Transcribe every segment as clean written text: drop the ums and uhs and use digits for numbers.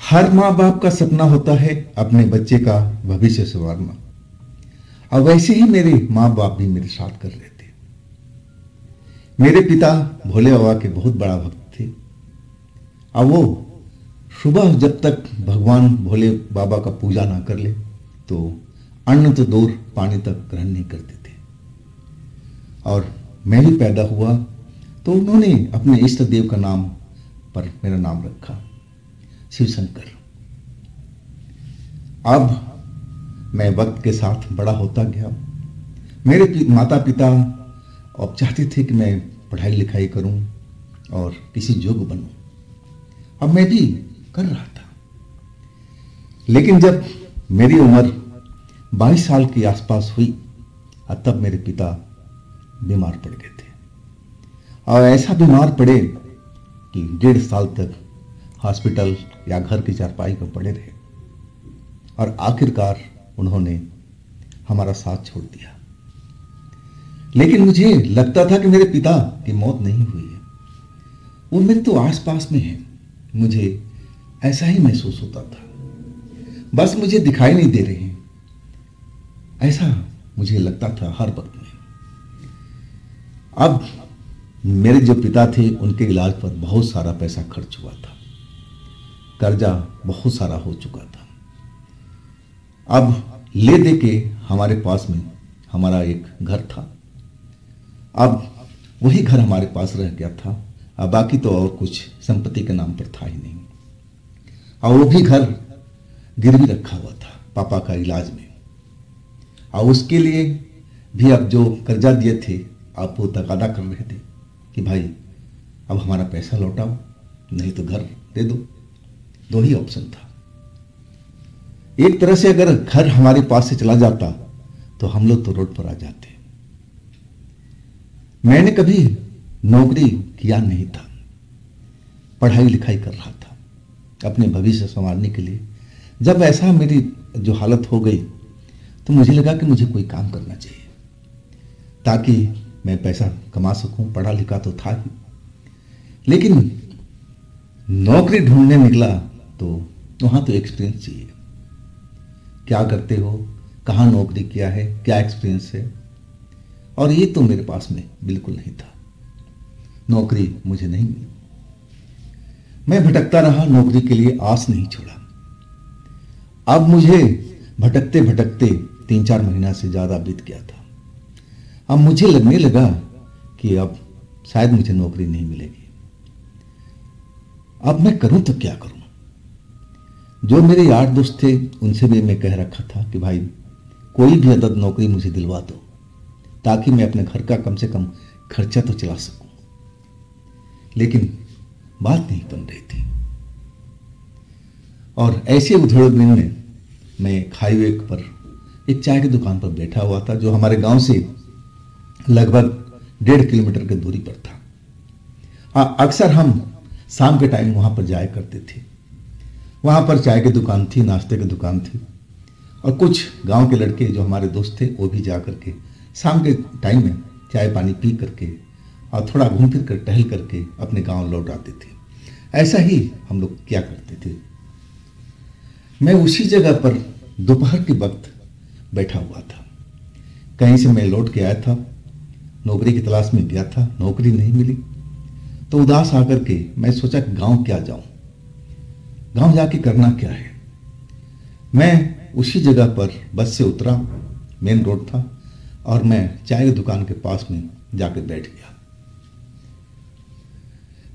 हर माँ बाप का सपना होता है अपने बच्चे का भविष्य संवारना। और वैसे ही मेरे माँ बाप भी मेरे साथ कर रहे थे। मेरे पिता भोले बाबा के बहुत बड़ा भक्त थे। अब वो सुबह जब तक भगवान भोले बाबा का पूजा ना कर ले तो अन्न तो दूर पानी तक ग्रहण नहीं करते थे। और मैं भी पैदा हुआ तो उन्होंने अपने इष्ट देव का नाम पर मेरा नाम रखा, शिव शंकर। अब मैं वक्त के साथ बड़ा होता गया। मेरे माता पिता अब चाहते थे कि मैं पढ़ाई लिखाई करूं और किसी योग्य बनूं। अब मैं भी कर रहा था। लेकिन जब मेरी उम्र 22 साल के आसपास हुई तब मेरे पिता बीमार पड़ गए थे। और ऐसा बीमार पड़े कि 1.5 साल तक हॉस्पिटल या घर की चारपाई पर पड़े रहे। और आखिरकार उन्होंने हमारा साथ छोड़ दिया। लेकिन मुझे लगता था कि मेरे पिता की मौत नहीं हुई है, वो मेरे तो आसपास में है। मुझे ऐसा ही महसूस होता था, बस मुझे दिखाई नहीं दे रहे हैं, ऐसा मुझे लगता था हर वक्त में। अब मेरे जो पिता थे उनके इलाज पर बहुत सारा पैसा खर्च हुआ था, कर्जा बहुत सारा हो चुका था। अब ले दे के हमारे पास में हमारा एक घर था। अब वही घर हमारे पास रह गया था। अब बाकी तो और कुछ संपत्ति के नाम पर था ही नहीं। और वो भी घर गिरवी रखा हुआ था पापा का इलाज में। और उसके लिए भी अब जो कर्जा दिए थे आप वो तकादा कर रहे थे कि भाई अब हमारा पैसा लौटाओ, नहीं तो घर दे दो। दो ही ऑप्शन था। एक तरह से अगर घर हमारे पास से चला जाता तो हम लोग तो रोड पर आ जाते। मैंने कभी नौकरी किया नहीं था, पढ़ाई लिखाई कर रहा था अपने भविष्य संवारने के लिए। जब ऐसा मेरी जो हालत हो गई तो मुझे लगा कि मुझे कोई काम करना चाहिए ताकि मैं पैसा कमा सकूं। पढ़ा लिखा तो था ही, लेकिन नौकरी ढूंढने निकला तो वहां तो एक्सपीरियंस चाहिए। क्या करते हो, कहाँ नौकरी किया है, क्या एक्सपीरियंस है, और ये तो मेरे पास में बिल्कुल नहीं था। नौकरी मुझे नहीं मिली। मैं भटकता रहा, नौकरी के लिए आस नहीं छोड़ा। अब मुझे भटकते भटकते 3-4 महीना से ज्यादा बीत गया था। अब मुझे लगने लगा कि अब शायद मुझे नौकरी नहीं मिलेगी। अब मैं करूं तो क्या करूं। जो मेरे यार दोस्त थे उनसे भी मैं कह रखा था कि भाई कोई भी अदद नौकरी मुझे दिलवा दो ताकि मैं अपने घर का कम से कम खर्चा तो चला सकूं। लेकिन बात नहीं बन रही थी। और ऐसे उधेड़ में मैं हाईवे पर एक चाय की दुकान पर बैठा हुआ था जो हमारे गांव से लगभग 1.5 किलोमीटर की दूरी पर था। अक्सर हम शाम के टाइम वहां पर जाया करते थे। वहां पर चाय की दुकान थी, नाश्ते की दुकान थी, और कुछ गांव के लड़के जो हमारे दोस्त थे वो भी जा करके शाम के टाइम में चाय पानी पी करके और थोड़ा घूम फिर कर टहल करके अपने गांव लौट आते थे। ऐसा ही हम लोग क्या करते थे। मैं उसी जगह पर दोपहर के वक्त बैठा हुआ था। कहीं से मैं लौट के आया था, नौकरी की तलाश में गया था, नौकरी नहीं मिली तो उदास आकर के मैं सोचा कि गांव क्या जाऊं, गांव जाके करना क्या है। मैं उसी जगह पर बस से उतरा, मेन रोड था, और मैं चाय की दुकान के पास में जाकर बैठ गया।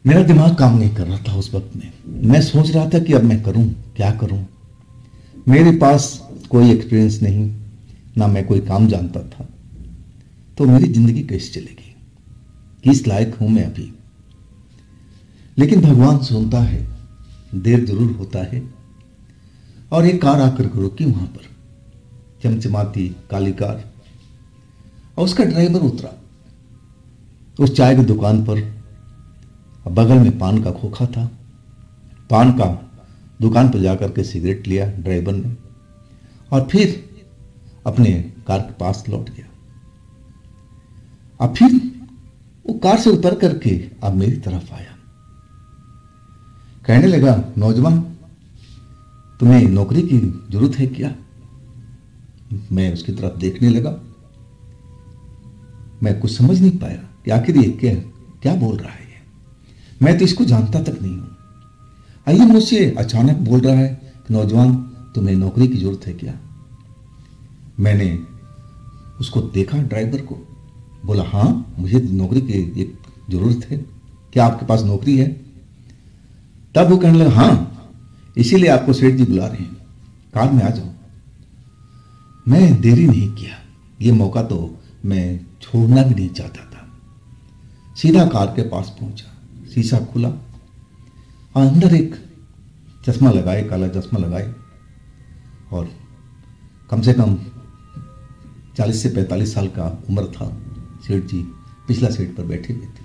मेरा दिमाग काम नहीं कर रहा था उस वक्त में। मैं सोच रहा था कि अब मैं करूं क्या करूं। मेरे पास कोई एक्सपीरियंस नहीं, ना मैं कोई काम जानता था, तो मेरी जिंदगी कैसे चलेगी, किस लायक हूं मैं अभी। लेकिन भगवान सुनता है, देर जरूर होता है। और एक कार आकर रुकी वहां पर, चमचमाती काली कार, और उसका ड्राइवर उतरा उस चाय की दुकान पर। बगल में पान का खोखा था। पान का दुकान पर जाकर के सिगरेट लिया ड्राइवर ने और फिर अपने कार के पास लौट गया। अब फिर वो कार से उतर करके अब मेरी तरफ आया। कहने लगा, नौजवान तुम्हें नौकरी की जरूरत है क्या? मैं उसकी तरफ देखने लगा। मैं कुछ समझ नहीं पाया कि आखिर ये क्या क्या बोल रहा है। मैं तो इसको जानता तक नहीं हूं। आइए मुझसे अचानक बोल रहा है कि नौजवान, तुम्हें नौकरी की जरूरत है क्या? मैंने उसको देखा, ड्राइवर को। बोला, हाँ मुझे नौकरी की एक जरूरत है, क्या आपके पास नौकरी है? तब वो कहने लगा, हाँ इसीलिए आपको सेठ जी बुला रहे हैं, कार में आ जाओ। मैं देरी नहीं किया, ये मौका तो मैं छोड़ना भी नहीं चाहता था। सीधा कार के पास पहुंचा, शीशा खुला और अंदर एक चश्मा लगाए, काला चश्मा लगाए, और कम से कम 40 से 45 साल का उम्र था। सेठ जी पिछला सीट पर बैठे हुए थे।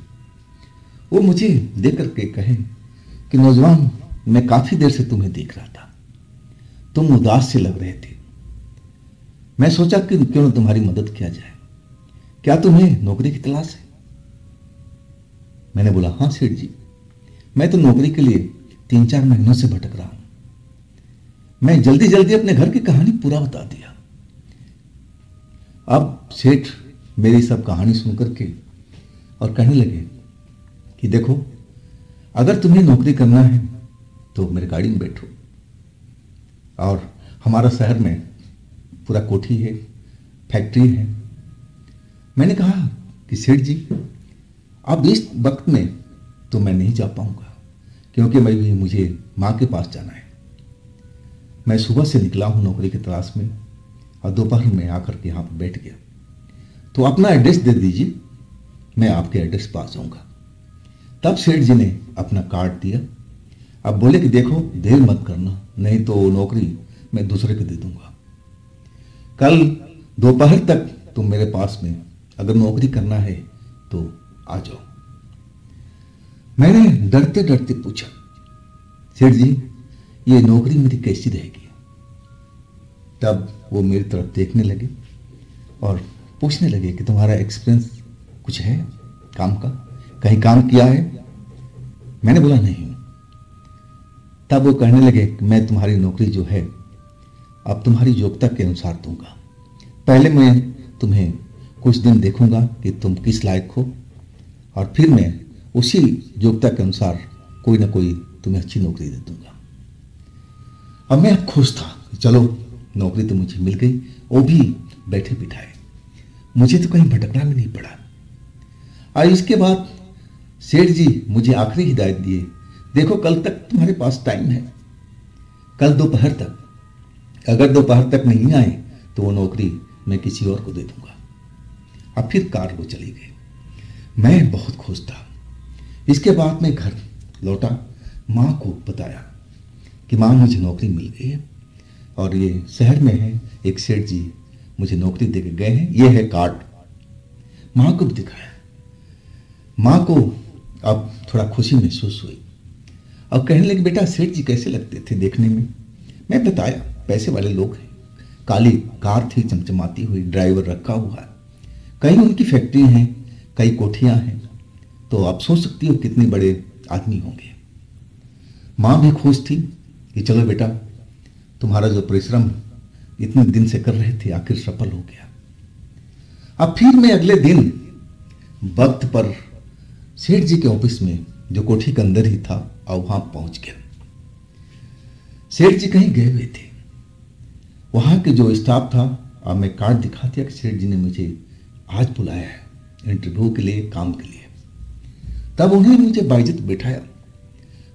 वो मुझे देख करके कहे कि नौजवान, मैं काफी देर से तुम्हें देख रहा था, तुम उदास से लग रहे थे। मैं सोचा कि क्यों न तुम्हारी मदद किया जाए। क्या तुम्हें नौकरी की तलाश है? मैंने बोला, हाँ सेठ जी, मैं तो नौकरी के लिए 3-4 महीनों से भटक रहा हूं। मैं जल्दी जल्दी अपने घर की कहानी पूरा बता दिया। अब सेठ मेरी सब कहानी सुनकर के और कहने लगे कि देखो, अगर तुम्हें नौकरी करना है तो मेरी गाड़ी में बैठो, और हमारा शहर में पूरा कोठी है, फैक्ट्री है। मैंने कहा कि सेठ जी, अब इस वक्त में तो मैं नहीं जा पाऊंगा, क्योंकि मुझे माँ के पास जाना है। मैं सुबह से निकला हूं नौकरी की तलाश में, और दोपहर में आकर के यहाँ पर बैठ गया। तो अपना एड्रेस दे दीजिए, मैं आपके एड्रेस पर आ जाऊंगा। तब सेठ जी ने अपना कार्ड दिया। अब बोले कि देखो, देर मत करना, नहीं तो नौकरी मैं दूसरे को दे दूंगा। कल दोपहर तक तुम मेरे पास में अगर नौकरी करना है तो आ जाओ। मैंने डरते डरते पूछा, सेठ जी ये नौकरी मेरी कैसी रहेगी? तब वो मेरी तरफ देखने लगे और पूछने लगे कि तुम्हारा एक्सपीरियंस कुछ है काम का, कहीं काम किया है? मैंने बोला नहीं। तब वो कहने लगे कि मैं तुम्हारी नौकरी जो है अब तुम्हारी योग्यता के अनुसार दूंगा। पहले मैं तुम्हें कुछ दिन देखूंगा कि तुम किस लायक हो, और फिर मैं उसी योग्यता के अनुसार कोई ना कोई तुम्हें अच्छी नौकरी दे दूंगा। अब मैं खुश था, चलो नौकरी तो मुझे मिल गई, वो भी बैठे बिठाए, मुझे तो कहीं भटकना भी नहीं पड़ा। और इसके बाद सेठ जी मुझे आखिरी हिदायत दिए, देखो कल तक तुम्हारे पास टाइम है, कल दोपहर तक, अगर दोपहर तक नहीं आए तो वो नौकरी मैं किसी और को दे दूंगा। अब फिर कार वो चली गई। मैं बहुत खुश था। इसके बाद मैं घर लौटा, माँ को बताया कि माँ मुझे नौकरी मिल गई है, और ये शहर में है, एक सेठ जी मुझे नौकरी दे के गए हैं, ये है कार्ड। माँ को भी दिखाया। माँ को अब थोड़ा खुशी महसूस हुई, और कहने लगी, बेटा सेठ जी कैसे लगते थे देखने में? मैं बताया, पैसे वाले लोग हैं, काली कार थी चमचमाती हुई, ड्राइवर रखा हुआ है, कहीं उनकी फैक्ट्री हैं, कई कोठियां हैं, तो आप सोच सकती हो कितने बड़े आदमी होंगे। माँ भी खुश थी कि चलो बेटा, तुम्हारा जो परिश्रम इतने दिन से कर रहे थे आखिर सफल हो गया। अब फिर मैं अगले दिन वक्त पर सेठ जी के ऑफिस में, जो कोठी के अंदर ही था, और वहां पहुंच गया। सेठ जी कहीं गए हुए थे। वहां के जो स्टाफ था, और मैं कार्ड दिखा दिया कि सेठ जी ने मुझे आज बुलाया है इंटरव्यू के लिए, काम के लिए। तब उन्होंने मुझे बाइज्जत बैठाया,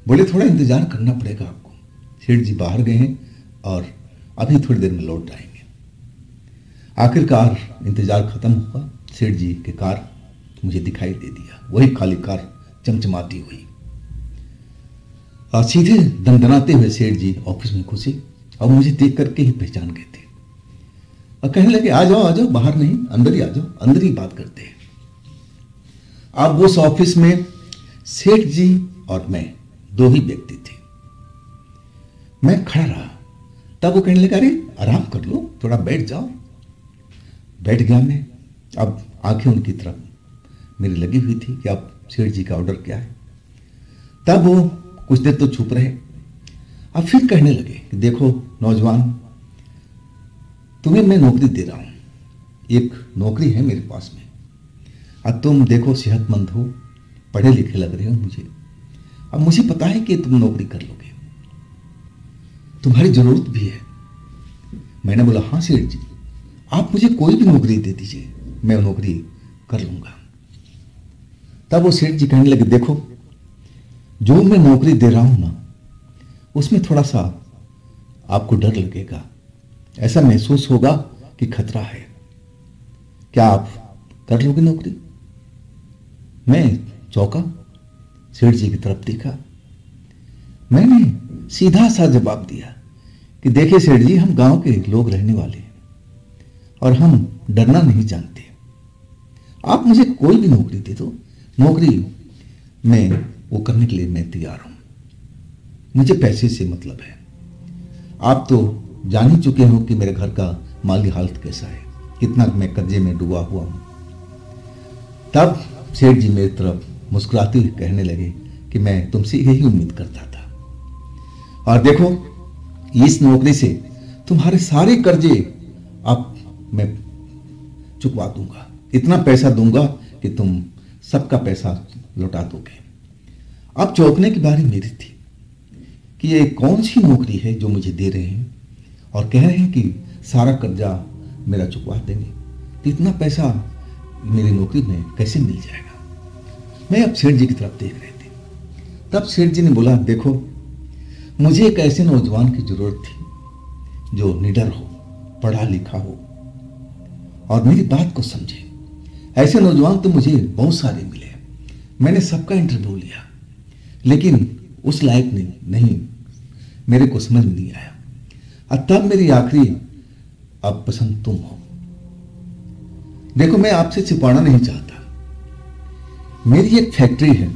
बोले थोड़ा इंतजार करना पड़ेगा आपको, सेठ जी बाहर गए हैं और अभी थोड़ी देर में लौट आएंगे। आखिरकार इंतजार खत्म हुआ, सेठ जी की कार मुझे दिखाई दे दिया, वही काली कार चमचमाती हुई, और सीधे दंदनाते हुए सेठ जी ऑफिस में घुसे, और मुझे देख करके ही पहचान गए थे, और कहने लगे, आ जाओ बाहर नहीं, अंदर ही आ जाओ, अंदर ही बात करते हैं। अब उस ऑफिस में सेठ जी और मैं दो ही व्यक्ति थे। मैं खड़ा रहा। तब वो कहने लगा, अरे आराम कर लो, थोड़ा बैठ जाओ। बैठ गया मैं। अब आंखें उनकी तरफ मेरी लगी हुई थी कि अब सेठ जी का ऑर्डर क्या है। तब वो कुछ देर तो चुप रहे, अब फिर कहने लगे कि देखो नौजवान, तुम्हें मैं नौकरी दे रहा हूं, एक नौकरी है मेरे पास में। अब तुम देखो सेहतमंद हो, पढ़े लिखे लग रहे हो मुझे। अब मुझे पता है कि तुम नौकरी कर लोगे, तुम्हारी जरूरत भी है। मैंने बोला हाँ सेठ जी, आप मुझे कोई भी नौकरी दे दीजिए, मैं वो नौकरी कर लूंगा। तब वो सेठ जी कहने लगे देखो, जो मैं नौकरी दे रहा हूं ना, उसमें थोड़ा सा आपको डर लगेगा, ऐसा महसूस होगा कि खतरा है। क्या आप कर लोगे नौकरी? मैं चौंका, सेठ जी की तरफ देखा। मैंने सीधा सा जवाब दिया कि देखिए सेठ जी, हम गांव के लोग रहने वाले हैं और हम डरना नहीं जानते। आप मुझे कोई भी नौकरी दे दो, नौकरी मैं वो करने के लिए मैं तैयार हूं। मुझे पैसे से मतलब है। आप तो जान ही चुके हो कि मेरे घर का माली हालत कैसा है, कितना मैं कर्जे में डूबा हुआ हूं। तब सेठ जी मेरी तरफ मुस्कुराते हुए कहने लगे कि मैं तुमसे यही उम्मीद करता था, और देखो इस नौकरी से तुम्हारे सारे कर्जे अब मैं चुकवा दूंगा, इतना पैसा दूंगा कि तुम सबका पैसा लौटा दोगे। अब चौंकने की बारी मेरी थी कि ये कौन सी नौकरी है जो मुझे दे रहे हैं और कह रहे हैं कि सारा कर्जा मेरा चुकवा देंगे, तो इतना पैसा मेरी नौकरी में कैसे मिल जाएगा। मैं अब सेठ जी की तरफ देख रहे थे। तब सेठ जी ने बोला देखो, मुझे एक ऐसे नौजवान की जरूरत थी जो निडर हो, पढ़ा लिखा हो और मेरी बात को समझे। ऐसे नौजवान तो मुझे बहुत सारे मिले, मैंने सबका इंटरव्यू लिया, लेकिन उस लायक नहीं मेरे को समझ में नहीं आया। और तब मेरी आखिरी अब पसंद तुम हो। देखो मैं आपसे छिपाना नहीं चाहता, मेरी एक फैक्ट्री है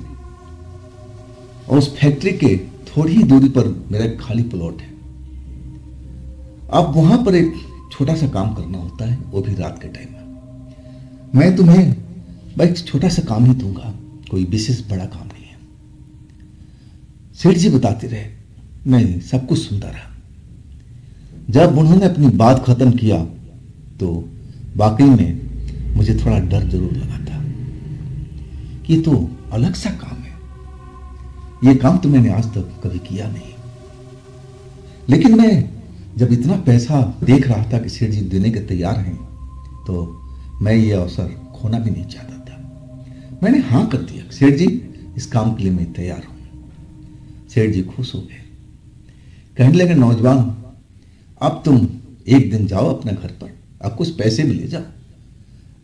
और उस फैक्ट्री के थोड़ी ही दूरी पर मेरा एक खाली प्लॉट है। अब वहां पर एक छोटा सा काम करना होता है, वो भी रात के टाइम में। मैं तुम्हें बस छोटा सा काम ही दूंगा, कोई विशेष बड़ा काम नहीं है। सेठ जी बताते रहे, मैं सब कुछ सुनता रहा। जब उन्होंने अपनी बात खत्म किया तो वाकई में मुझे थोड़ा डर जरूर लगा था कि ये तो अलग सा काम है, ये काम तो मैंने आज तक कभी किया नहीं। लेकिन मैं जब इतना पैसा देख रहा था कि सेठ जी देने के तैयार हैं, तो मैं ये अवसर खोना भी नहीं चाहता था। मैंने हाँ कर दिया, सेठ जी इस काम के लिए मैं तैयार हूं। सेठ जी खुश हो गए, कहने लगे नौजवान, अब तुम एक दिन जाओ अपने घर पर, अब कुछ पैसे भी ले जाओ,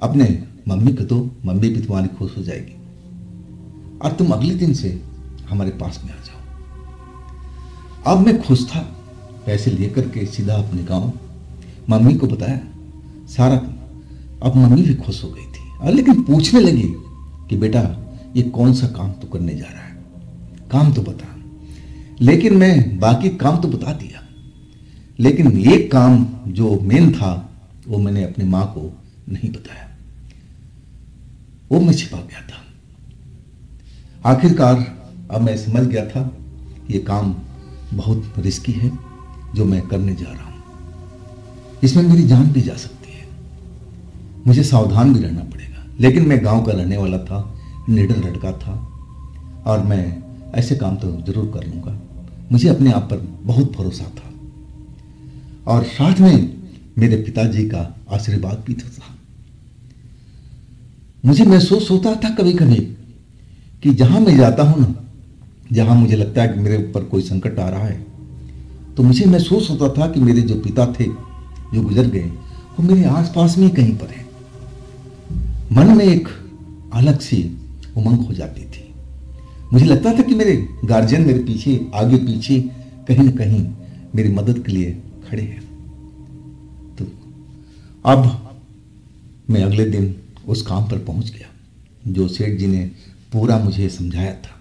अपने मम्मी को दो, मम्मी भी तुम्हारी खुश हो जाएगी, और तुम अगले दिन से हमारे पास में आ जाओ। अब मैं खुश था, पैसे लेकर के सीधा अपने गांव मम्मी को बताया सारा। अब मम्मी भी खुश हो गई थी, और लेकिन पूछने लगी कि बेटा ये कौन सा काम तू करने जा रहा है, काम तो बता। लेकिन मैं बाकी काम तो बता दिया, लेकिन एक काम जो मेन था वो मैंने अपनी मां को नहीं बताया, वो मैं छिपा गया था। आखिरकार अब मैं समझ गया था कि ये काम बहुत रिस्की है जो मैं करने जा रहा हूं, इसमें मेरी जान भी जा सकती है, मुझे सावधान भी रहना पड़ेगा। लेकिन मैं गांव का रहने वाला था, निडर लड़का था, और मैं ऐसे काम तो जरूर कर लूंगा। मुझे अपने आप पर बहुत भरोसा था, और साथ में मेरे पिताजी का आशीर्वाद भी था। मुझे महसूस होता था कभी कभी कि जहां मैं जाता हूं ना, जहां मुझे लगता है कि मेरे ऊपर कोई संकट आ रहा है, तो मुझे महसूस होता था कि मेरे जो पिता थे जो गुजर गए, वो मेरे आसपास में कहीं पर है। मन में एक अलग सी उमंग हो जाती थी। मुझे लगता था कि मेरे गार्जियन मेरे पीछे आगे पीछे कहीं न कहीं मेरी मदद के लिए खड़े हैं। तो अब मैं अगले दिन उस काम पर पहुंच गया जो सेठ जी ने पूरा मुझे समझाया था।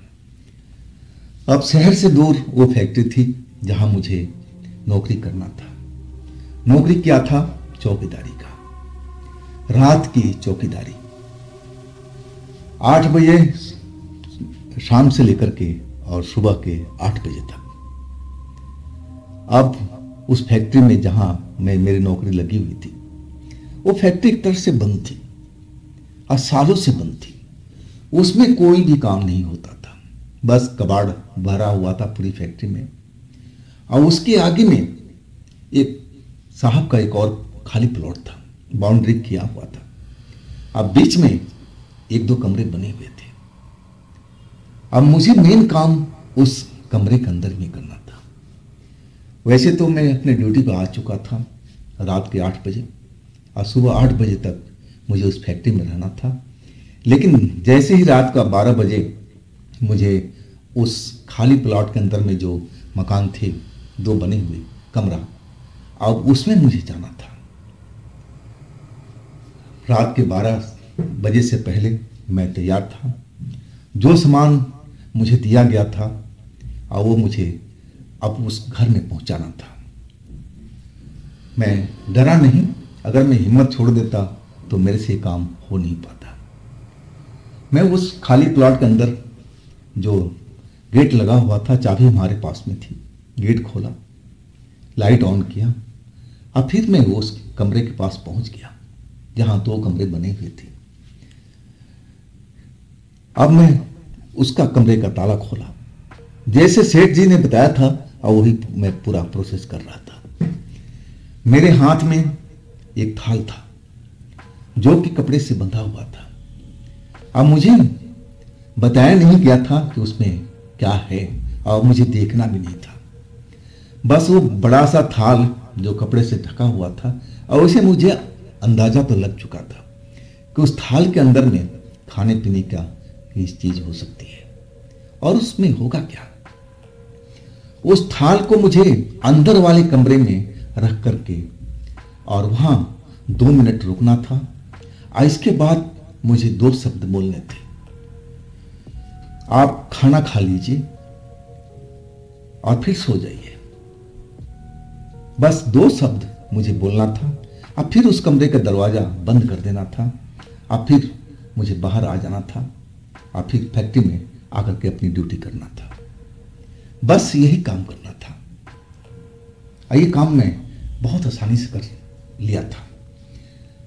अब शहर से दूर वो फैक्ट्री थी जहां मुझे नौकरी करना था। नौकरी क्या था? चौकीदारी का, रात की चौकीदारी, 8 बजे शाम से लेकर के और सुबह के 8 बजे तक। अब उस फैक्ट्री में जहां मेरी नौकरी लगी हुई थी, वो फैक्ट्री एक तरह से बंद थी और सालों से बंद थी। उसमें कोई भी काम नहीं होता था, बस कबाड़ भरा हुआ था पूरी फैक्ट्री में। और उसके आगे में एक साहब का एक और खाली प्लॉट था, बाउंड्री किया हुआ था। अब बीच में एक दो कमरे बने हुए थे। अब मुझे मेन काम उस कमरे के अंदर में करना था। वैसे तो मैं अपने ड्यूटी पर आ चुका था रात के 8 बजे और सुबह 8 बजे तक मुझे उस फैक्ट्री में रहना था। लेकिन जैसे ही रात का 12 बजे मुझे उस खाली प्लॉट के अंदर में जो मकान थे, 2 बने हुए कमरा, अब उसमें मुझे जाना था। रात के 12 बजे से पहले मैं तैयार था। जो सामान मुझे दिया गया था और वो मुझे अब उस घर में पहुंचाना था। मैं डरा नहीं, अगर मैं हिम्मत छोड़ देता तो मेरे से काम हो नहीं पाता। मैं उस खाली प्लॉट के अंदर जो गेट लगा हुआ था, चाबी हमारे पास में थी, गेट खोला, लाइट ऑन किया और फिर मैं उस कमरे के पास पहुंच गया जहां 2 कमरे बने हुए थे। अब मैं उसका कमरे का ताला खोला, जैसे सेठ जी ने बताया था और वही मैं पूरा प्रोसेस कर रहा था। मेरे हाथ में एक थाल था जो कि कपड़े से बंधा हुआ था। अब मुझे बताया नहीं गया था कि उसमें क्या है और मुझे देखना भी नहीं था। बस वो बड़ा सा थाल जो कपड़े से ढका हुआ था और उसे मुझे अंदाजा तो लग चुका था कि उस थाल के अंदर में खाने पीने का इस चीज हो सकती है और उसमें होगा क्या। उस थाल को मुझे अंदर वाले कमरे में रख करके और वहां 2 मिनट रुकना था और इसके बाद मुझे 2 शब्द बोलने थे। आप खाना खा लीजिए और फिर सो जाइए। बस 2 शब्द मुझे बोलना था और फिर उस कमरे का दरवाजा बंद कर देना था और फिर मुझे बाहर आ जाना था और फिर फैक्ट्री में आकर के अपनी ड्यूटी करना था। बस यही काम करना था और ये काम मैं बहुत आसानी से कर लिया था।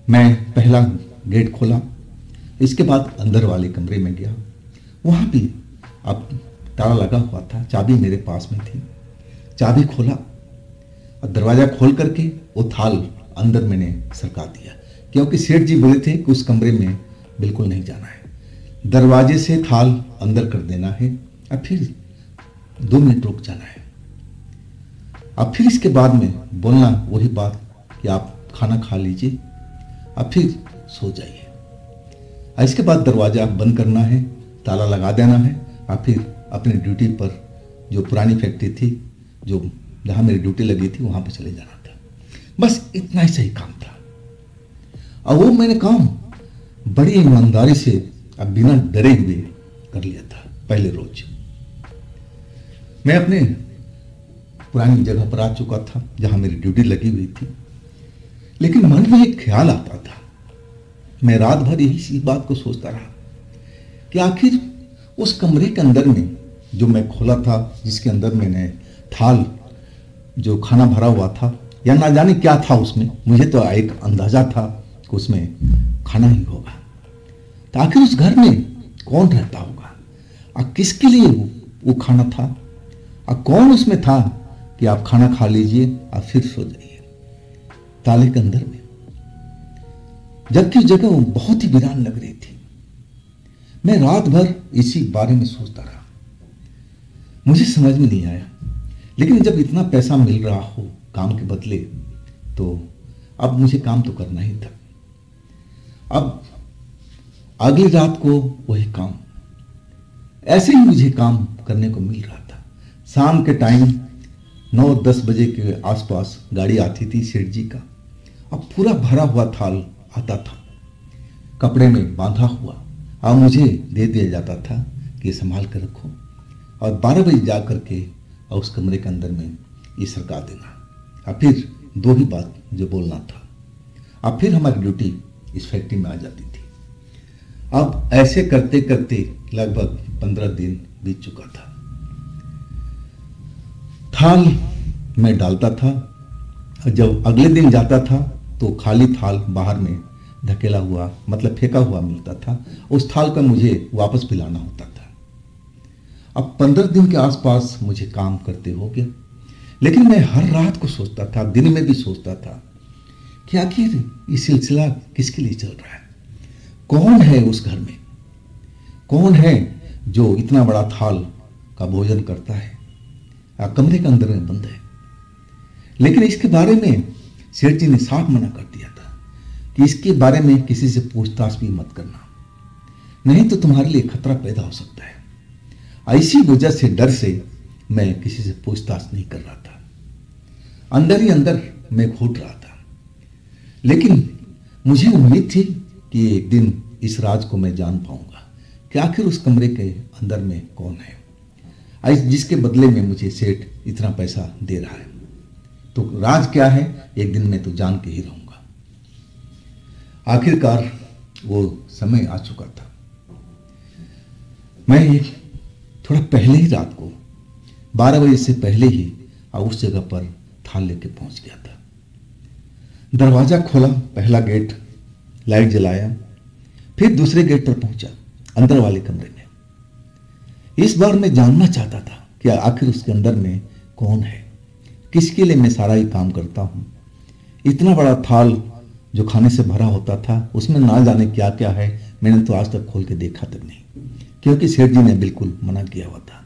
मैं पहला गेट खोला, इसके बाद अंदर वाले कमरे में गया। वहां भी अब ताला लगा हुआ था, चाबी मेरे पास में थी। चाबी खोला और दरवाजा खोल करके वो थाल अंदर मैंने सरका दिया, क्योंकि सेठ जी बोले थे कि उस कमरे में बिल्कुल नहीं जाना है, दरवाजे से थाल अंदर कर देना है और फिर 2 मिनट रुक जाना है। अब फिर इसके बाद में बोलना वही बात कि आप खाना खा लीजिए और फिर सो जाइए। इसके बाद दरवाजा बंद करना है, ताला लगा देना है और फिर अपनी ड्यूटी पर, जो पुरानी फैक्ट्री थी, जो जहां मेरी ड्यूटी लगी थी, वहां पर चले जाना था। बस इतना ही सही काम था और वो मैंने काम बड़ी ईमानदारी से अब बिना डरे हुए कर लिया था। पहले रोज मैं अपने पुरानी जगह पर आ चुका था जहां मेरी ड्यूटी लगी हुई थी, लेकिन मन में एक ख्याल आता था। मैं रात भर यही बात को सोचता रहा कि आखिर उस कमरे के अंदर में जो मैं खोला था, जिसके अंदर मैंने थाल जो खाना भरा हुआ था, या ना जाने क्या था उसमें, मुझे तो एक अंदाजा था कि उसमें खाना ही होगा। तो आखिर उस घर में कौन रहता होगा और किसके लिए वो खाना था और कौन उसमें था कि आप खाना खा लीजिए और फिर सो जाइए ताले के अंदर में, जबकि जगह बहुत ही वीरान लग रही थी। मैं रात भर इसी बारे में सोचता रहा, मुझे समझ में नहीं आया। लेकिन जब इतना पैसा मिल रहा हो काम के बदले, तो अब मुझे काम तो करना ही था। अब अगली रात को वही काम, ऐसे ही मुझे काम करने को मिल रहा था। शाम के टाइम 9-10 बजे के आसपास गाड़ी आती थी सेठ जी का, अब पूरा भरा हुआ थाल आता था, कपड़े में बांधा हुआ, और मुझे दे दिया जाता था कि संभाल कर रखो और 12 बजे जा करके और उस कमरे के अंदर में ये सरका देना। और फिर 2 ही बात जो बोलना था, अब फिर हमारी ड्यूटी इस फैक्ट्री में आ जाती थी। अब ऐसे करते करते लगभग 15 दिन बीत चुका था। थाल मैं डालता था। जब अगले दिन जाता था तो खाली थाल बाहर में धकेला हुआ, मतलब फेंका हुआ मिलता था। उस थाल का मुझे वापस पिलाना होता था। अब 15 दिन के आसपास मुझे काम करते हो गया, लेकिन मैं हर रात को सोचता था, दिन में भी सोचता था कि आखिर ये सिलसिला किसके लिए चल रहा है, कौन है उस घर में, कौन है जो इतना बड़ा थाल का भोजन करता है, कमरे के अंदर में बंद है। लेकिन इसके बारे में सेठ जी ने साफ मना कर दिया था कि इसके बारे में किसी से पूछताछ भी मत करना, नहीं तो तुम्हारे लिए खतरा पैदा हो सकता है। ऐसी वजह से, डर से मैं किसी से पूछताछ नहीं कर रहा था। अंदर ही अंदर मैं घूट रहा था, लेकिन मुझे उम्मीद थी कि एक दिन इस राज को मैं जान पाऊंगा कि आखिर उस कमरे के अंदर में कौन है, जिसके बदले में मुझे सेठ इतना पैसा दे रहा है। तो राज क्या है, एक दिन मैं तो जान के ही रहूंगा। आखिरकार वो समय आ चुका था। मैं थोड़ा पहले ही, रात को 12 बजे से पहले ही उस जगह पर थाल लेके पहुंच गया था। दरवाजा खोला, पहला गेट, लाइट जलाया, फिर दूसरे गेट पर पहुंचा, अंदर वाले कमरे में। इस बार मैं जानना चाहता था कि आखिर उसके अंदर में कौन है, किसके लिए मैं सारा ही काम करता हूं। इतना बड़ा थाल जो खाने से भरा होता था, उसमें ना जाने क्या क्या है, मैंने तो आज तक खोल के देखा तक नहीं, क्योंकि सेठ जी ने बिल्कुल मना किया हुआ था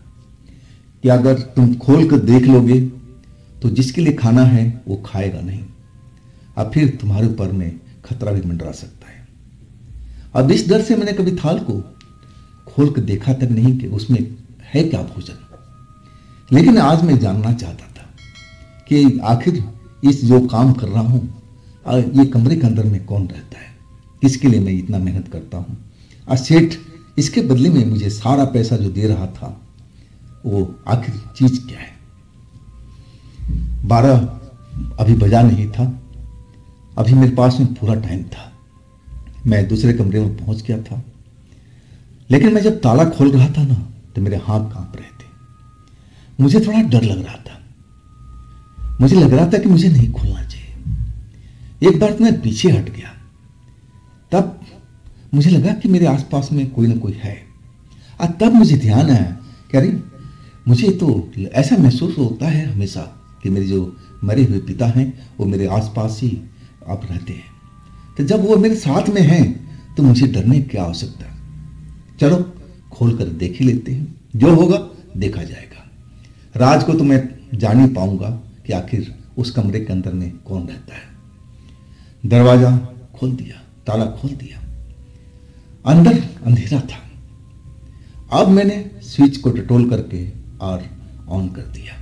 कि अगर तुम खोल कर देख लोगे तो जिसके लिए खाना है वो खाएगा नहीं, अब फिर तुम्हारे ऊपर में खतरा भी मंडरा सकता है। अब इस डर से मैंने कभी थाल को खोल कर देखा तक नहीं कि उसमें है क्या भोजन। लेकिन आज मैं जानना चाहता था कि आखिर इस जो काम कर रहा हूं, ये कमरे के अंदर में कौन रहता है, किसके लिए मैं इतना मेहनत करता हूं। और सेठ इसके बदले में मुझे सारा पैसा जो दे रहा था, वो आखिर चीज क्या है। 12 अभी बजा नहीं था, अभी मेरे पास में पूरा टाइम था। मैं दूसरे कमरे में पहुंच गया था, लेकिन मैं जब ताला खोल रहा था ना, तो मेरे हाथ कांप रहे थे। मुझे थोड़ा डर लग रहा था, मुझे लग रहा था कि मुझे नहीं खोलना चाहिए। एक बार तो मैं पीछे हट गया, तब मुझे लगा कि मेरे आसपास में कोई ना कोई है। और तब मुझे ध्यान आया कि अरे, मुझे तो ऐसा महसूस होता है हमेशा कि मेरे जो मरे हुए पिता हैं वो मेरे आसपास ही अब रहते हैं। तो जब वो मेरे साथ में हैं तो मुझे डरने की क्या आवश्यकता। चलो खोल कर देख ही लेते हैं, जो होगा देखा जाएगा। राज को तो मैं जान ही पाऊंगा कि आखिर उस कमरे के अंदर में कौन रहता है। दरवाजा खोल दिया, ताला खोल दिया, अंदर अंधेरा था। अब मैंने स्विच को टटोल करके और ऑन कर दिया।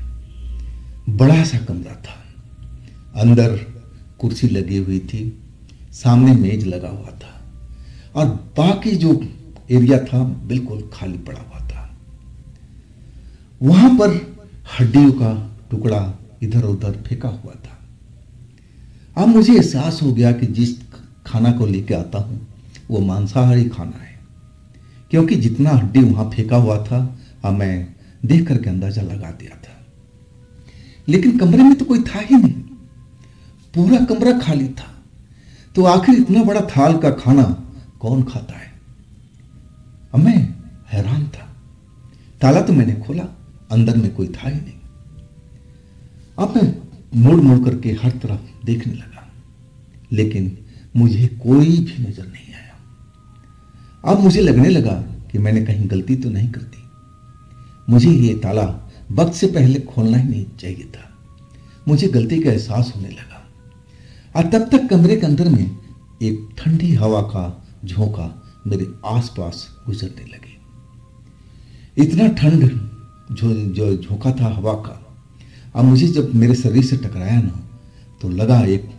बड़ा सा कमरा था, अंदर कुर्सी लगी हुई थी, सामने मेज लगा हुआ था, और बाकी जो एरिया था बिल्कुल खाली पड़ा हुआ था। वहां पर हड्डियों का टुकड़ा इधर उधर फेंका हुआ था। अब मुझे एहसास हो गया कि जिस खाना को लेके आता हूं वो मांसाहारी खाना है, क्योंकि जितना हड्डी वहां फेंका हुआ था अब मैं देख करके अंदाजा लगा दिया था। लेकिन कमरे में तो कोई था ही नहीं, पूरा कमरा खाली था। तो आखिर इतना बड़ा थाल का खाना कौन खाता है। अब मैं हैरान था। ताला तो मैंने खोला, अंदर में कोई था ही नहीं। अब मैं मुड़ मुड़ करके हर तरफ देखने लगा, लेकिन मुझे कोई भी नजर नहीं आया। अब मुझे लगने लगा कि मैंने कहीं गलती तो नहीं कर दी। मुझे ये ताला वक्त से पहले खोलना ही नहीं चाहिए था। मुझे गलती का एहसास होने लगा, और तब तक कमरे के अंदर में एक ठंडी हवा का झोंका मेरे आसपास गुजरने लगे। इतना ठंड जो झोंका था हवा का, अब मुझे जब मेरे शरीर से टकराया ना, तो लगा एक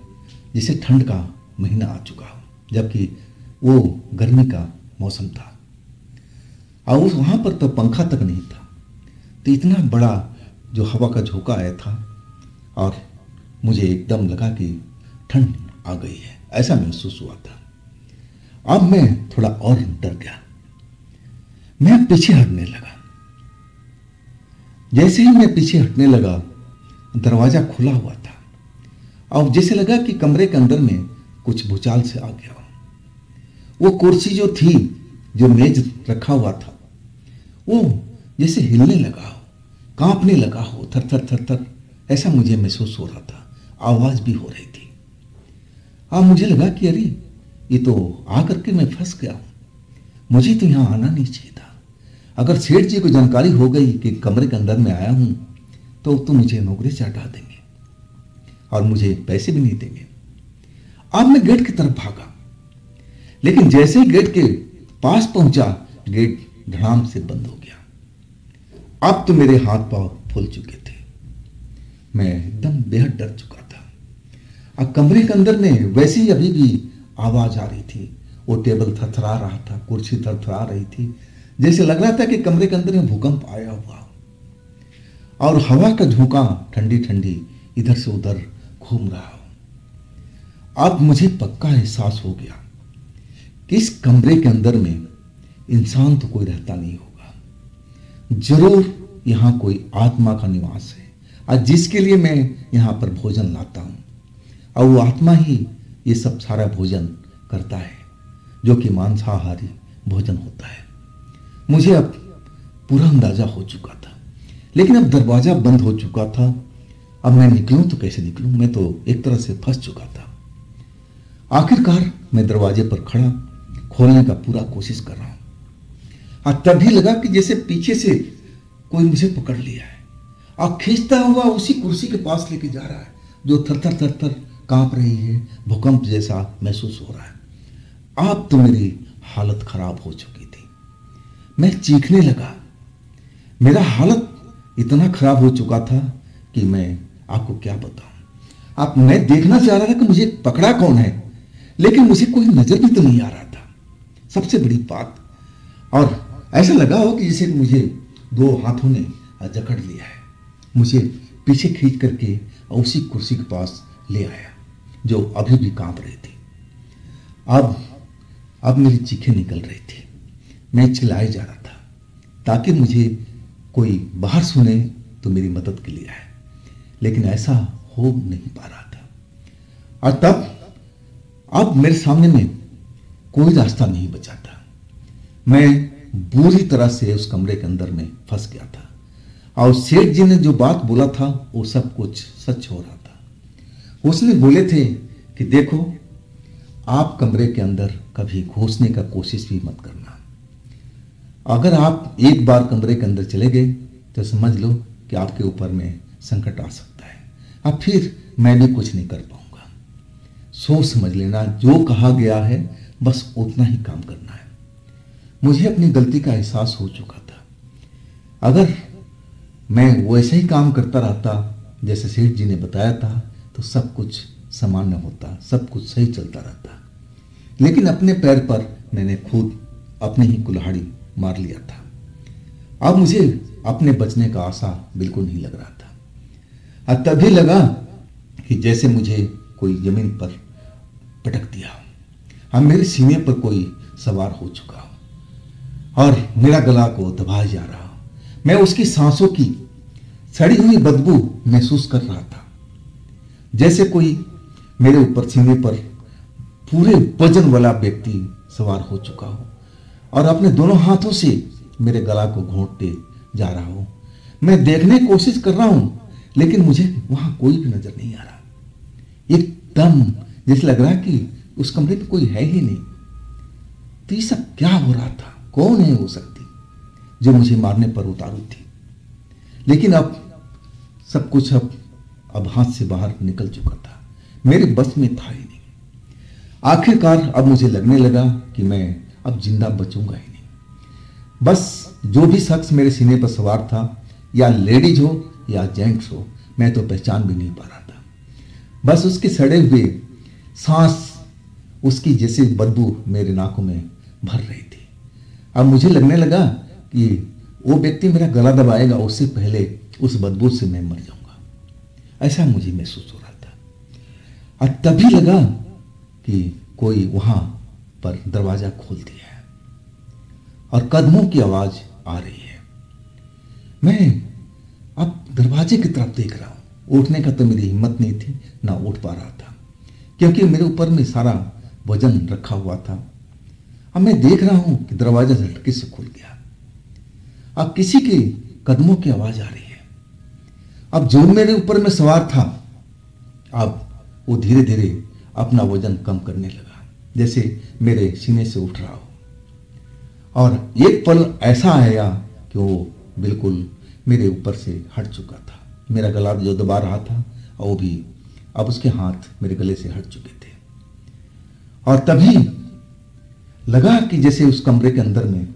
जैसे ठंड का महीना आ चुका हो, जबकि वो गर्मी का मौसम था। और उस वहाँ पर तो पंखा तक नहीं था। तो इतना बड़ा जो हवा का झोंका आया था, और मुझे एकदम लगा कि ठंड आ गई है, ऐसा महसूस हुआ था। अब मैं थोड़ा और डर गया, मैं पीछे हटने लगा। जैसे ही मैं पीछे हटने लगा दरवाजा खुला हुआ था और जैसे लगा कि कमरे के अंदर में कुछ भूचाल से आ गया। वो कुर्सी जो थी, जो मेज रखा हुआ था, वो जैसे हिलने लगा हो, कांपने लगा हो, थर थर थर थर, ऐसा मुझे महसूस हो रहा था। आवाज भी हो रही थी। अब मुझे लगा कि अरे ये तो आकर के मैं फंस गया हूं, मुझे तो यहां आना नहीं चाहिए था। अगर सेठ जी को जानकारी हो गई कि कमरे के अंदर में आया हूं तो मुझे नौकरी से हटा देंगे और मुझे पैसे भी नहीं देंगे। अब मैं गेट की तरफ भागा, लेकिन जैसे ही गेट के पास पहुंचा, गेट धड़ाम से बंद हो गया। अब तो मेरे हाथ पांव फूल चुके थे, मैं एकदम बेहद डर चुका था। अब कमरे के अंदर में वैसे ही अभी भी आवाज आ रही थी। वो टेबल थरथरा रहा था, कुर्सी थरथरा रही थी, जैसे लग रहा था कि कमरे के अंदर में भूकंप आया हुआ। और हवा का झोंका ठंडी ठंडी इधर से उधर घूम रहा हो। अब मुझे पक्का एहसास हो गया कि इस कमरे के अंदर में इंसान तो कोई रहता नहीं होगा, जरूर यहां कोई आत्मा का निवास है, और जिसके लिए मैं यहां पर भोजन लाता हूं, और वो आत्मा ही ये सब सारा भोजन करता है, जो कि मांसाहारी भोजन होता है। मुझे अब पूरा अंदाजा हो चुका था, लेकिन अब दरवाजा बंद हो चुका था। अब मैं निकलूं तो कैसे निकलूं, मैं तो एक तरह से फंस चुका था। आखिरकार मैं दरवाजे पर खड़ा खोलने का पूरा कोशिश कर रहा हूं, और तभी लगा कि जैसे पीछे से कोई मुझे पकड़ लिया है और खींचता हुआ उसी कुर्सी के पास लेके जा रहा है, जो थर थर थर थर कांप रही है, भूकंप जैसा महसूस हो रहा है। अब तो मेरी हालत खराब हो चुकी थी, मैं चीखने लगा। मेरा हालत इतना खराब हो चुका था कि मैं आपको क्या बताऊं। अब मैं देखना चाह रहा था कि मुझे पकड़ा कौन है, लेकिन मुझे कोई नजर भी तो नहीं आ रहा था, सबसे बड़ी बात। और ऐसा लगा हो कि जैसे मुझे दो हाथों ने जकड़ लिया है, मुझे पीछे खींच करके उसी कुर्सी के पास ले आया, जो अभी भी कांप रही थी। अब मेरी चीखें निकल रही थी, मैं चिल्लाए जा रहा था ताकि मुझे कोई बाहर सुने तो मेरी मदद के लिए आए, लेकिन ऐसा हो नहीं पा रहा था। और तब अब मेरे सामने में कोई रास्ता नहीं बचा था। मैं बुरी तरह से उस कमरे के अंदर में फंस गया था, और सेठ जी ने जो बात बोला था वो सब कुछ सच हो रहा था। उसने बोले थे कि देखो, आप कमरे के अंदर कभी घुसने का कोशिश भी मत करना। अगर आप एक बार कमरे के अंदर चले गए तो समझ लो कि आपके ऊपर में संकट आ सकता है, अब फिर मैं भी कुछ नहीं कर पाऊंगा। सोच समझ लेना, जो कहा गया है बस उतना ही काम करना है। मुझे अपनी गलती का एहसास हो चुका था। अगर मैं वैसे ही काम करता रहता जैसे सेठ जी ने बताया था तो सब कुछ सामान्य होता, सब कुछ सही चलता रहता, लेकिन अपने पैर पर मैंने खुद अपने ही कुल्हाड़ी मार लिया था। अब मुझे अपने बचने का आशा बिल्कुल नहीं लग रहा था। और तभी लगा कि जैसे मुझे कोई जमीन पर पटक दिया, अब मेरे सीने पर कोई सवार हो चुका हो और मेरा गला को दबाया जा रहा हो। मैं उसकी सांसों की सड़ी हुई बदबू महसूस कर रहा था, जैसे कोई मेरे ऊपर सीने पर पूरे वजन वाला व्यक्ति सवार हो चुका हो और अपने दोनों हाथों से मेरे गला को घोंटते जा रहा हो। मैं देखने की कोशिश कर रहा हूं, लेकिन मुझे वहां कोई भी नजर नहीं आ रहा। एकदम जैसे लग रहा है कि उस कमरे में कोई है ही नहीं। तो ये सब क्या हो रहा था? कौन है वो शक्ति जो मुझे मारने पर उतारू थी? लेकिन अब सब कुछ अब हाथ से बाहर निकल चुका था, मेरे बस में था ही नहीं। आखिरकार अब मुझे लगने लगा कि मैं अब जिंदा बचूंगा ही नहीं। बस जो भी शख्स मेरे सीने पर सवार था, या लेडीज हो या जेंट्स हो, मैं तो पहचान भी नहीं पा रहा था। बस उसके सड़े हुए सांस, उसकी जैसे बदबू मेरे नाकों में भर रही थी। अब मुझे लगने लगा कि वो व्यक्ति मेरा गला दबाएगा, उससे पहले उस बदबू से मैं मर जाऊंगा, ऐसा मुझे महसूस हो रहा था। और तभी लगा कि कोई वहां पर दरवाजा खोल दिया है और कदमों की आवाज आ रही है। मैं अब दरवाजे की तरफ देख रहा हूं, उठने का तो मेरी हिम्मत नहीं थी, ना उठ पा रहा था, क्योंकि मेरे ऊपर में सारा वजन रखा हुआ था। अब मैं देख रहा हूं कि दरवाजा झटके से खुल गया। अब किसी के कदमों की आवाज आ रही है। अब जो मेरे ऊपर में सवार था, अब वो धीरे धीरे अपना वजन कम करने लगा, जैसे मेरे सीने से उठ रहा हो। और एक पल ऐसा आया कि वो बिल्कुल मेरे ऊपर से हट चुका था। मेरा गला जो दबा रहा था वो भी अब उसके हाथ मेरे गले से हट चुके थे। और तभी लगा कि जैसे उस कमरे के अंदर में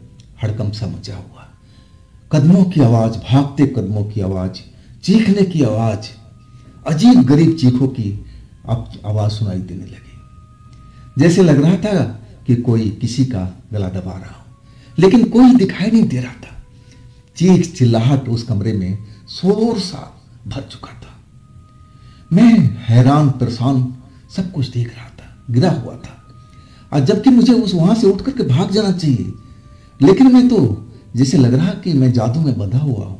हड़कंप सा मचा हुआ, कदमों की आवाज, भागते कदमों की आवाज, चीखने की आवाज, अजीब गरीब चीखों की अब आवाज सुनाई देने लगी। जैसे लग रहा था कि कोई किसी का गला दबा रहा हो, लेकिन कोई दिखाई नहीं दे रहा था। चीख चिल्लाहट उस कमरे में शोर सा भर चुका था। मैं हैरान परेशान सब कुछ देख रहा था, गिरा हुआ था, और जबकि मुझे उस वहां से उठ करके भाग जाना चाहिए, लेकिन मैं तो जैसे लग रहा कि मैं जादू में बंधा हुआ हूं।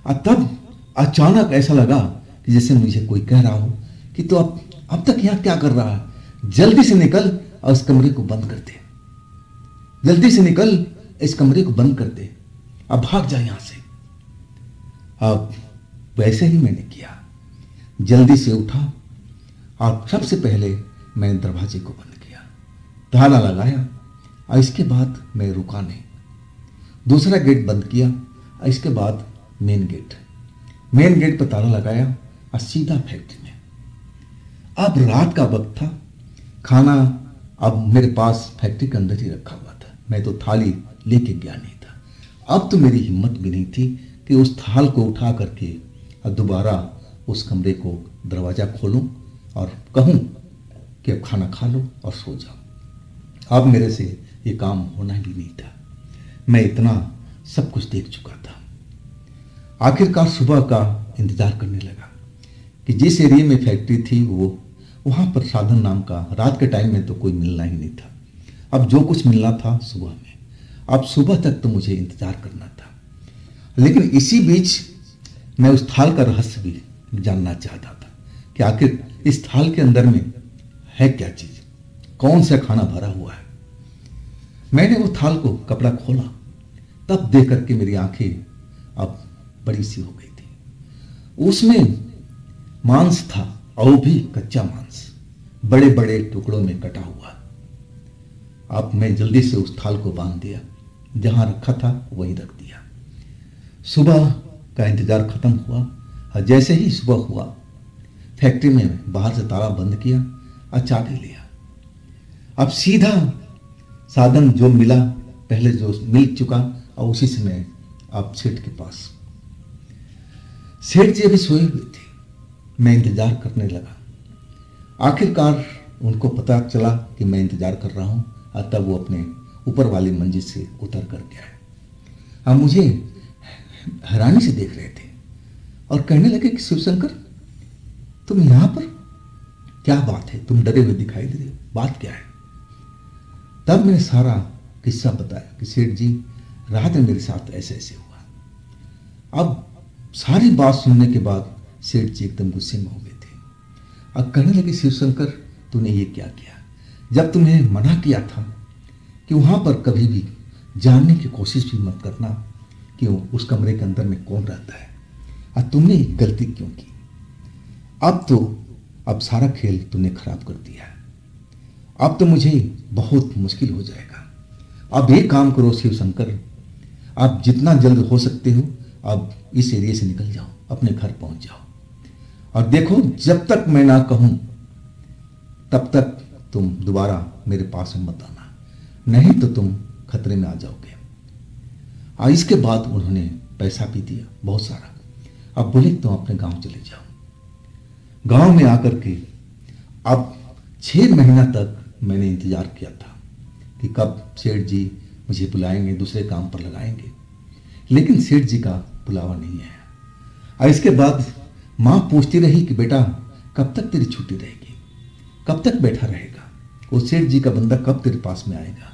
और तब अचानक ऐसा लगा कि जैसे मुझे कोई कह रहा हो कि तो अब तक यहां क्या कर रहा है, जल्दी से निकल और इस कमरे को बंद कर दे, जल्दी से निकल, इस कमरे को बंद कर दे, अब भाग जा यहां से। अब वैसे ही मैंने किया, जल्दी से उठा और सबसे पहले मैंने दरवाजे को बंद किया, ताला लगाया, और इसके बाद मैं रुका नहीं। दूसरा गेट बंद किया और इसके बाद मेन गेट पर ताला लगाया और सीधा फैक्ट्री में। अब रात का वक्त था, खाना अब मेरे पास फैक्ट्री के अंदर ही रखा हुआ था, मैं तो थाली लेके गया नहीं था। अब तो मेरी हिम्मत भी नहीं थी कि उस थाल को उठा करके और दोबारा उस कमरे को दरवाज़ा खोलूं और कहूं कि अब खाना खा लो और सो जाओ। अब मेरे से ये काम होना ही नहीं था, मैं इतना सब कुछ देख चुका था। आखिरकार सुबह का इंतज़ार करने लगा कि जिस एरिया में फैक्ट्री थी वो वहाँ पर साधन नाम का रात के टाइम में तो कोई मिलना ही नहीं था। अब जो कुछ मिलना था सुबह में, अब सुबह तक तो मुझे इंतज़ार करना था। लेकिन इसी बीच मैं उस थाल का रहस्य भी जानना चाहता था कि आखिर इस थाल के अंदर में है क्या चीज़, कौन सा खाना भरा हुआ है। मैंने वो थाल को कपड़ा खोला, तब देख करके मेरी आंखें अब बड़ी सी हो गई थी। उसमें मांस था, और भी कच्चा मांस, बड़े बड़े टुकड़ों में कटा हुआ। अब मैं जल्दी से उस थाल को बांध दिया, जहां रखा था वहीं रख दिया। सुबह का इंतजार खत्म हुआ, और जैसे ही सुबह हुआ फैक्ट्री में बाहर से ताला बंद किया और चाबी लिया। अब सीधा साधन जो मिला, पहले जो मिल चुका, और उसी से मैं अब सेठ के पास। सेठ जी अभी सोए हुए थे, मैं इंतजार करने लगा। आखिरकार उनको पता चला कि मैं इंतजार कर रहा हूं, और तब वो अपने ऊपर वाली मंजिल से उतर कर गया। अब मुझे हैरानी से देख रहे थे और कहने लगे कि शिवशंकर, तुम यहां पर, क्या बात है, तुम डरे हुए दिखाई दे रहे हो, बात क्या है। तब मैंने सारा किस्सा बताया कि सेठ जी रात में मेरे साथ ऐसे ऐसे हुआ। अब सारी बात सुनने के बाद सेठ जी एकदम गुस्से में हो गए थे और कहने लगे, शिवशंकर तूने ये क्या किया, जब तुम्हें मना किया था कि वहां पर कभी भी जानने की कोशिश भी मत करना कि उस कमरे के अंदर में कौन रहता है, और तुमने एक गलती क्यों की। अब सारा खेल तुमने खराब कर दिया है, अब तो मुझे बहुत मुश्किल हो जाएगा। अब एक काम करो शिवशंकर, आप जितना जल्द हो सकते हो अब इस एरिया से निकल जाओ, अपने घर पहुंच जाओ, और देखो जब तक मैं ना कहूं तब तक तुम दोबारा मेरे पास में मत आना, नहीं तो तुम खतरे में आ जाओगे। और इसके बाद उन्होंने पैसा भी दिया बहुत सारा। अब बोले तुम अपने गांव चले जाओ। गांव में आकर के अब 6 महीना तक मैंने इंतजार किया था कि कब सेठ जी मुझे बुलाएंगे, दूसरे काम पर लगाएंगे, लेकिन सेठ जी का बुलावा नहीं आया। और इसके बाद माँ पूछती रही कि बेटा कब तक तेरी छुट्टी रहेगी, कब तक बैठा रहेगा, वो सेठ जी का बंदा कब तेरे पास में आएगा।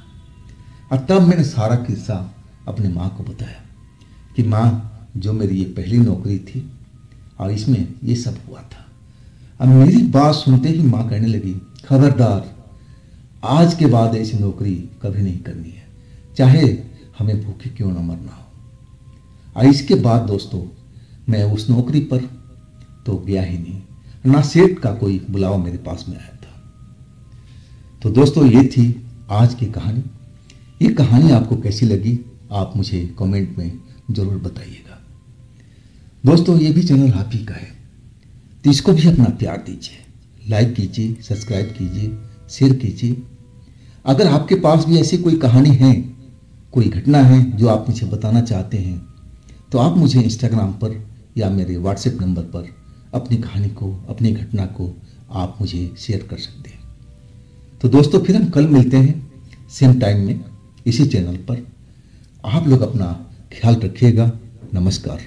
और तब मैंने सारा किस्सा अपनी माँ को बताया कि माँ, जो मेरी ये पहली नौकरी थी और इसमें ये सब हुआ था। अब मेरी बात सुनते ही माँ कहने लगी, खबरदार, आज के बाद ऐसी नौकरी कभी नहीं करनी है, चाहे हमें भूखे क्यों न मरना हो। और इसके बाद दोस्तों मैं उस नौकरी पर तो गया ही नहीं, ना सेठ का कोई बुलावा मेरे पास में आया था। तो दोस्तों ये थी आज की कहानी। ये कहानी आपको कैसी लगी आप मुझे कमेंट में जरूर बताइएगा। दोस्तों ये भी चैनल आप ही का है, तो इसको भी अपना प्यार दीजिए, लाइक कीजिए, सब्सक्राइब कीजिए, शेयर कीजिए। अगर आपके पास भी ऐसी कोई कहानी है, कोई घटना है जो आप मुझे बताना चाहते हैं, तो आप मुझे इंस्टाग्राम पर या मेरे व्हाट्सएप नंबर पर अपनी कहानी को, अपनी घटना को आप मुझे शेयर कर सकते हैं। तो दोस्तों फिर हम कल मिलते हैं सेम टाइम में इसी चैनल पर। आप लोग अपना ख्याल रखिएगा। नमस्कार।